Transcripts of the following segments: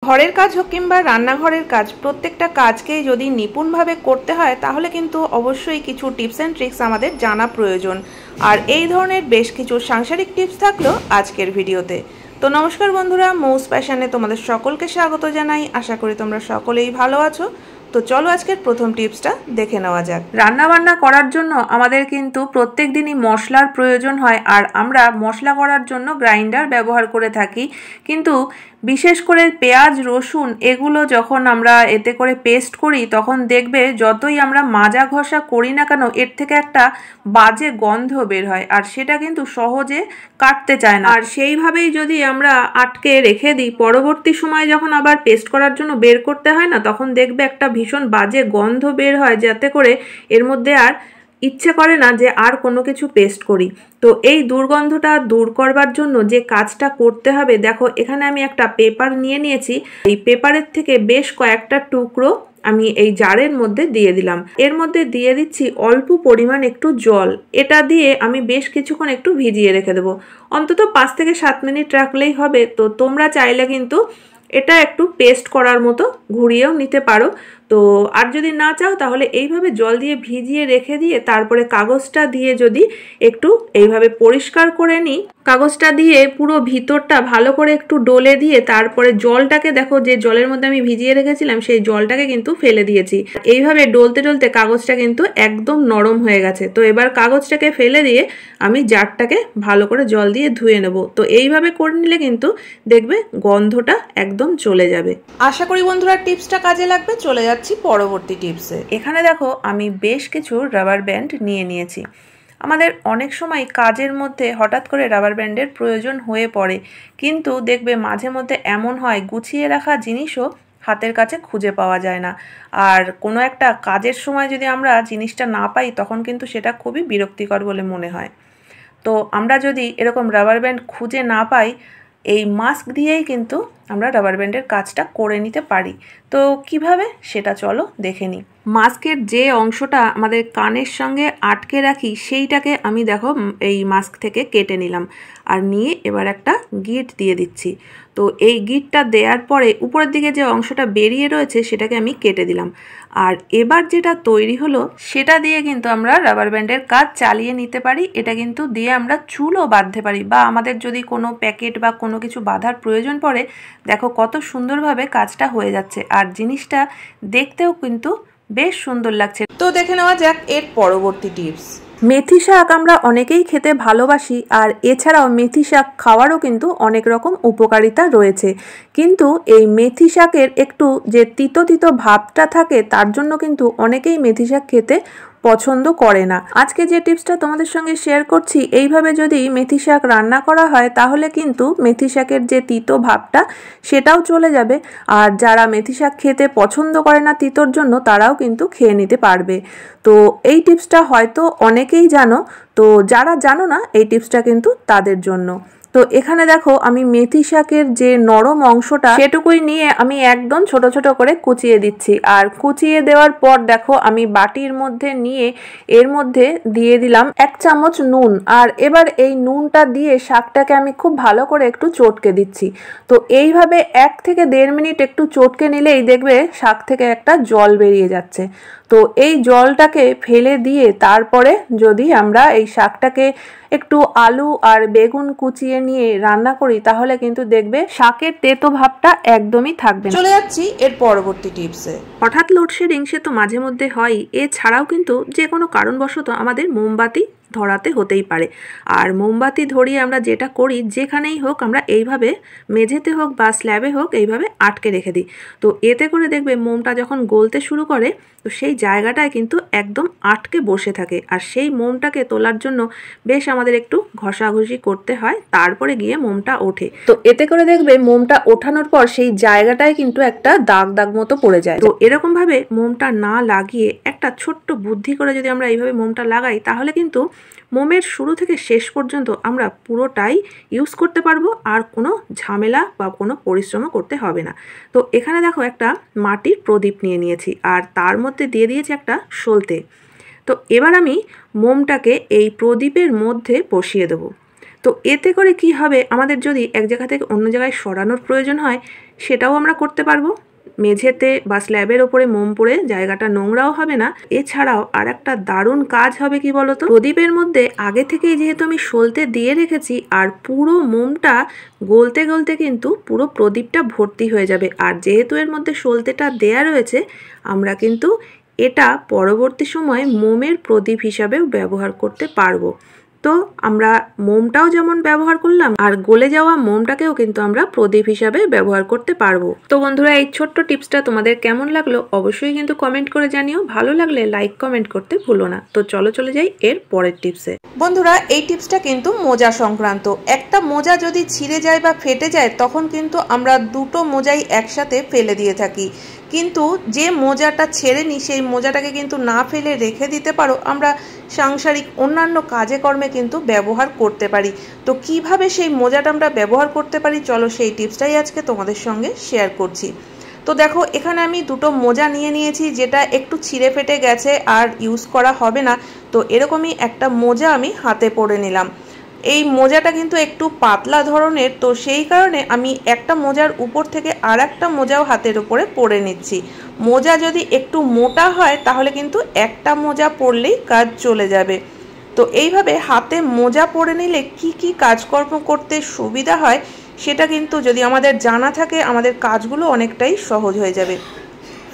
ঘরের কাজ হোক কিংবা রান্নাঘরের কাজ, প্রত্যেকটা কাজকেই যদি নিপুণভাবে করতে হয় তাহলে কিন্তু অবশ্যই কিছু টিপস অ্যান্ড ট্রিক্স আমাদের জানা প্রয়োজন। আর এই ধরনের বেশ কিছু সাংসারিক টিপস থাকলো আজকের ভিডিওতে। তো নমস্কার বন্ধুরা, মৌস প্যাশনে তোমাদের সকলকে স্বাগত জানাই। আশা করি তোমরা সকলেই ভালো আছো। তো চলো আজকের প্রথম টিপসটা দেখে নেওয়া যাক। রান্না বান্না করার জন্য আমাদের কিন্তু প্রত্যেক দিনই মশলার প্রয়োজন হয়, আর আমরা মশলা করার জন্য গ্রাইন্ডার ব্যবহার করে থাকি। কিন্তু বিশেষ করে পেঁয়াজ রসুন এগুলো যখন আমরা এতে করে পেস্ট করি তখন দেখবে যতই আমরা মাজা ঘষা করি না কেন এর থেকে একটা বাজে গন্ধ বের হয়, আর সেটা কিন্তু সহজে কাটতে চায় না। আর সেইভাবেই যদি আমরা আটকে রেখে দিই, পরবর্তী সময় যখন আবার পেস্ট করার জন্য বের করতে হয় না, তখন দেখবে একটা ভীষণ বাজে গন্ধ বের হয়, যাতে করে এর মধ্যে আর ইচ্ছে করে না যে আর কোনো কিছু পেস্ট করি। তো এই দুর্গন্ধটা দূর করবার জন্য যে কাজটা করতে হবে, দেখো এখানে আমি একটা পেপার নিয়ে নিয়েছি। এই পেপারের থেকে বেশ কয়েকটা টুকরো আমি এই জারের মধ্যে দিয়ে দিলাম। এর মধ্যে দিয়ে দিচ্ছি অল্প পরিমাণ একটু জল। এটা দিয়ে আমি বেশ কিছুক্ষণ একটু ভিজিয়ে রেখে দেবো, অন্তত 5 থেকে 7 মিনিট রাখলেই হবে। তো তোমরা চাইলে কিন্তু এটা একটু পেস্ট করার মতো ঘুরিয়েও নিতে পারো। তো আর যদি না চাও তাহলে এইভাবে জল দিয়ে ভিজিয়ে রেখে দিয়ে তারপরে কাগজটা দিয়ে যদি একটু এইভাবে পরিষ্কার করে নিই, কাগজটা দিয়ে পুরো ভিতরটা ভালো করে একটু ডলে দিয়ে তারপরে জলটাকে, দেখো যে জলের মধ্যে আমি ভিজিয়ে রেখেছিলাম সেই জলটাকে কিন্তু ফেলে দিয়েছি। এইভাবে ডলতে ডলতে কাগজটা কিন্তু একদম নরম হয়ে গেছে। তো এবার কাগজটাকে ফেলে দিয়ে আমি জারটাকে ভালো করে জল দিয়ে ধুয়ে নেব। তো এইভাবে করে নিলে কিন্তু দেখবে গন্ধটা একদম চলে যাবে। আশা করি বন্ধুরা টিপসটা কাজে লাগবে। চলে যাচ্ছি পরবর্তী টিপসে। এখানে দেখো আমি বেশ কিছু রাবার ব্যান্ড নিয়ে নিয়েছি। আমাদের অনেক সময় কাজের মধ্যে হঠাৎ করে রাবার ব্যান্ডের প্রয়োজন হয়ে পড়ে, কিন্তু দেখবে মাঝে মধ্যে এমন হয় গুছিয়ে রাখা জিনিসও হাতের কাছে খুঁজে পাওয়া যায় না। আর কোনো একটা কাজের সময় যদি আমরা জিনিসটা না পাই তখন কিন্তু সেটা খুবই বিরক্তিকর বলে মনে হয়। তো আমরা যদি এরকম রাবার ব্যান্ড খুঁজে না পাই, এই মাস্ক দিয়েই কিন্তু আমরা রাবার ব্যান্ডের কাজটা করে নিতে পারি। তো কিভাবে সেটা চলো দেখে নিই। মাস্কের যে অংশটা আমাদের কানের সঙ্গে আটকে রাখি সেইটাকে আমি দেখো এই মাস্ক থেকে কেটে নিলাম, আর নিয়ে এবার একটা গিট দিয়ে দিচ্ছি। তো এই গিটটা দেওয়ার পরে উপরের দিকে যে অংশটা বেরিয়ে রয়েছে সেটাকে আমি কেটে দিলাম। আর এবার যেটা তৈরি হলো সেটা দিয়ে কিন্তু আমরা রাবার ব্যান্ডের কাজ চালিয়ে নিতে পারি। এটা কিন্তু দিয়ে আমরা চুলও বাঁধতে পারি, বা আমাদের যদি কোনো প্যাকেট বা কোনো কিছু বাঁধার প্রয়োজন পড়ে, দেখো কত সুন্দরভাবে কাজটা হয়ে যাচ্ছে, আর জিনিসটা দেখতেও কিন্তু বেশ সুন্দর লাগছে। তো দেখে নেওয়া যাক এর পরবর্তী টিপস। মেথি শাক আমরা অনেকেই খেতে ভালোবাসি, আর এছাড়াও মেথি শাক খাওয়ারও কিন্তু অনেক রকম উপকারিতা রয়েছে। কিন্তু এই মেথি শাকের একটু যে তিতো তিতো ভাবটা থাকে, তার জন্য কিন্তু অনেকেই মেথি শাক খেতে পছন্দ করে না। আজকে যে টিপসটা তোমাদের সঙ্গে শেয়ার করছি, এইভাবে যদি মেথি শাক রান্না করা হয় তাহলে কিন্তু মেথি শাকের যে তিতো ভাবটা সেটাও চলে যাবে। আর যারা মেথি শাক খেতে পছন্দ করে না তিতোর জন্য, তারাও কিন্তু খেয়ে নিতে পারবে। তো এই টিপসটা হয়তো অনেকেই জানো, তো যারা জানো না এই টিপসটা কিন্তু তাদের জন্য। তো এখানে দেখো আমি মেথি শাকের যে নরম অংশটা সেটুকুই নিয়ে আমি একদম ছোট ছোট করে কুচিয়ে দিচ্ছি। আর কুচিয়ে দেওয়ার পর দেখো আমি বাটির মধ্যে নিয়ে এর মধ্যে দিয়ে দিলাম 1 চামচ নুন। আর এবার এই নুনটা দিয়ে শাকটাকে আমি খুব ভালো করে একটু চটকে দিচ্ছি। তো এইভাবে 1 থেকে 1.5 মিনিট একটু চটকে নিলেই দেখবে শাক থেকে একটা জল বেরিয়ে যাচ্ছে। তো এই জলটাকে ফেলে দিয়ে তারপরে যদি আমরা এই শাকটাকে একটু আলু আর বেগুন কুচিয়ে নিয়ে রান্না করি, তাহলে কিন্তু দেখবে শাকের তেতো ভাবটা একদমই থাকবে না। চলে যাচ্ছি এর পরবর্তী টিপসে। হঠাৎ লোডশেডিং সে তো মাঝে মধ্যে হয়, এছাড়াও কিন্তু যে কোনো কারণবশত আমাদের মোমবাতি ধরাতে হতেই পারে। আর মোমবাতি ধরিয়ে আমরা যেটা করি, যেখানেই হোক আমরা এইভাবে মেঝেতে হোক বা স্ল্যাবে হোক এইভাবে আটকে রেখে দিই। তো এতে করে দেখবে মোমটা যখন গলতে শুরু করে, তো সেই জায়গাটায় কিন্তু একদম আটকে বসে থাকে, আর সেই মোমটাকে তোলার জন্য বেশ আমাদের একটু ঘষাঘষি করতে হয়, তারপরে গিয়ে মোমটা ওঠে। তো এতে করে দেখবে মোমটা ওঠানোর পর সেই জায়গাটায় কিন্তু একটা দাগ দাগ মতো পড়ে যায়। তো এরকম ভাবে মোমটা না লাগিয়ে একটা ছোট্ট বুদ্ধি করে যদি আমরা এইভাবে মোমটা লাগাই, তাহলে কিন্তু মোমের শুরু থেকে শেষ পর্যন্ত আমরা পুরোটাই ইউজ করতে পারবো, আর কোনো ঝামেলা বা কোনো পরিশ্রমও করতে হবে না। তো এখানে দেখো একটা মাটির প্রদীপ নিয়ে নিয়েছি, আর তার মধ্যে দিয়ে দিয়েছি একটা সলতে। তো এবার আমি মোমটাকে এই প্রদীপের মধ্যে বসিয়ে দেবো। তো এতে করে কি হবে, আমাদের যদি এক জায়গা থেকে অন্য জায়গায় সরানোর প্রয়োজন হয় সেটাও আমরা করতে পারবো। মেঝেতে বা স্ল্যাবের ওপরে মোম পড়ে জায়গাটা নোংরাও হবে না। এছাড়াও আর একটা দারুণ কাজ হবে কি বলতো, প্রদীপের মধ্যে আগে থেকেই যেহেতু আমি সলতে দিয়ে রেখেছি আর পুরো মোমটা গলতে গলতে কিন্তু পুরো প্রদীপটা ভর্তি হয়ে যাবে। আর যেহেতু এর মধ্যে সলতেটা দেয়া রয়েছে, আমরা কিন্তু এটা পরবর্তী সময়ে মোমের প্রদীপ হিসাবেও ব্যবহার করতে পারবো। তো আমরা মোমটাও যেমন ব্যবহার করলাম আর গলে যাওয়া মোমটাকেও কিন্তু আমরা প্রদীপ হিসাবে ব্যবহার করতে পারবো। তো বন্ধুরা, এই ছোট্ট টিপসটা তোমাদের কেমন লাগলো অবশ্যই কিন্তু কমেন্ট করে জানিও। ভালো লাগলে লাইক কমেন্ট করতে ভুলো না। তো চলে যাই এর পরের টিপসে। বন্ধুরা, এই টিপসটা কিন্তু মোজা সংক্রান্ত। একটা মোজা যদি ছিঁড়ে যায় বা ফেটে যায় তখন কিন্তু আমরা দুটো মোজাই একসাথে ফেলে দিয়ে থাকি, কিন্তু যে মোজাটা ছেড়েনি সেই মোজাটাকে কিন্তু না ফেলে রেখে দিতে পারো, আমরা সাংসারিক অন্যান্য কাজে কর্মে কিন্তু ব্যবহার করতে পারি। তো কিভাবে সেই মোজাটা আমরা ব্যবহার করতে পারি, চলো সেই টিপসটাই আজকে তোমাদের সঙ্গে শেয়ার করছি। তো দেখো, এখানে আমি দুটো মোজা নিয়ে নিয়েছি যেটা একটু ছিঁড়ে ফেটে গেছে আর ইউজ করা হবে না। তো এরকমই একটা মোজা আমি হাতে পরে নিলাম। এই মোজাটা কিন্তু একটু পাতলা ধরনের, তো সেই কারণে আমি একটা মোজার উপর থেকে আর একটা মোজাও হাতের উপরে পরে নিচ্ছি। মোজা যদি একটু মোটা হয় তাহলে কিন্তু একটা মোজা পরলেই কাজ চলে যাবে। তো এইভাবে হাতে মোজা পরে নিলে কি কি কাজকর্ম করতে সুবিধা হয় সেটা কিন্তু যদি আমাদের জানা থাকে, আমাদের কাজগুলো অনেকটাই সহজ হয়ে যাবে।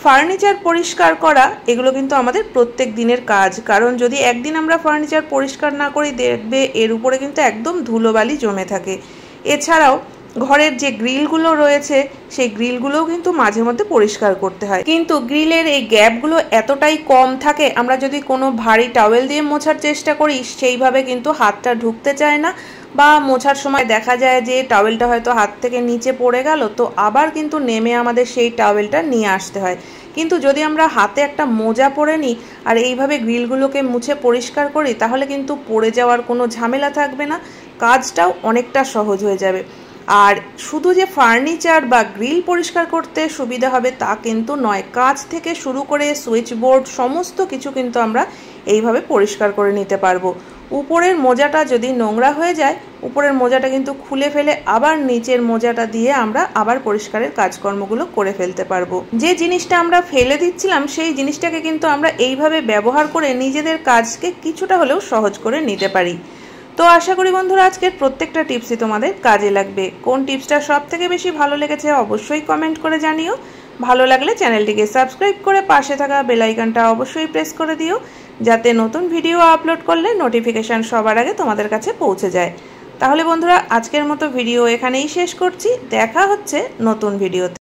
ফার্নিচার পরিষ্কার করা এগুলো কিন্তু আমাদের প্রত্যেক দিনের কাজ, কারণ যদি একদিন আমরা ফার্নিচার পরিষ্কার না করি দেখবে এর উপরে কিন্তু একদম ধুলোবালি জমে থাকে। এছাড়াও ঘরের যে গ্রিলগুলো রয়েছে সেই গ্রিলগুলোও কিন্তু মাঝে মধ্যে পরিষ্কার করতে হয়, কিন্তু গ্রিলের এই গ্যাপগুলো এতটাই কম থাকে, আমরা যদি কোনো ভারী টাওয়েল দিয়ে মোছার চেষ্টা করি সেইভাবে কিন্তু হাতটা ঢুকতে চায় না, বা মোছার সময় দেখা যায় যে টাওয়েলটা হয়তো হাত থেকে নিচে পড়ে গেল, তো আবার কিন্তু নেমে আমাদের সেই টাওয়েলটা নিয়ে আসতে হয়। কিন্তু যদি আমরা হাতে একটা মোজা পরে নিই আর এইভাবে গ্রিলগুলোকে মুছে পরিষ্কার করি তাহলে কিন্তু পড়ে যাওয়ার কোনো ঝামেলা থাকবে না, কাজটাও অনেকটা সহজ হয়ে যাবে। আর শুধু যে ফার্নিচার বা গ্রিল পরিষ্কার করতে সুবিধা হবে তা কিন্তু নয়, কাঁচ থেকে শুরু করে সুইচ বোর্ড সমস্ত কিছু কিন্তু আমরা এইভাবে পরিষ্কার করে নিতে পারবো। উপরের মোজাটা যদি নোংরা হয়ে যায়, উপরের মোজাটা কিন্তু খুলে ফেলে আবার নিচের মোজাটা দিয়ে আমরা আবার পরিষ্কারের কাজকর্মগুলো করে ফেলতে পারবো। যে জিনিসটা আমরা ফেলে দিচ্ছিলাম সেই জিনিসটাকে কিন্তু আমরা এইভাবে ব্যবহার করে নিজেদের কাজকে কিছুটা হলেও সহজ করে নিতে পারি। তো আশা করি বন্ধুরা আজকের প্রত্যেকটা টিপসই তোমাদের কাজে লাগবে। কোন টিপসটা সব থেকে বেশি ভালো লেগেছে অবশ্যই কমেন্ট করে জানিও। ভালো লাগলে চ্যানেলটিকে সাবস্ক্রাইব করে পাশে থাকা বেল আইকনটা অবশ্যই প্রেস করে দিও, যাতে নতুন ভিডিও আপলোড করলে নোটিফিকেশান সবার আগে তোমাদের কাছে পৌঁছে যায়। তাহলে বন্ধুরা আজকের মতো ভিডিও এখানেই শেষ করছি, দেখা হচ্ছে নতুন ভিডিওতে।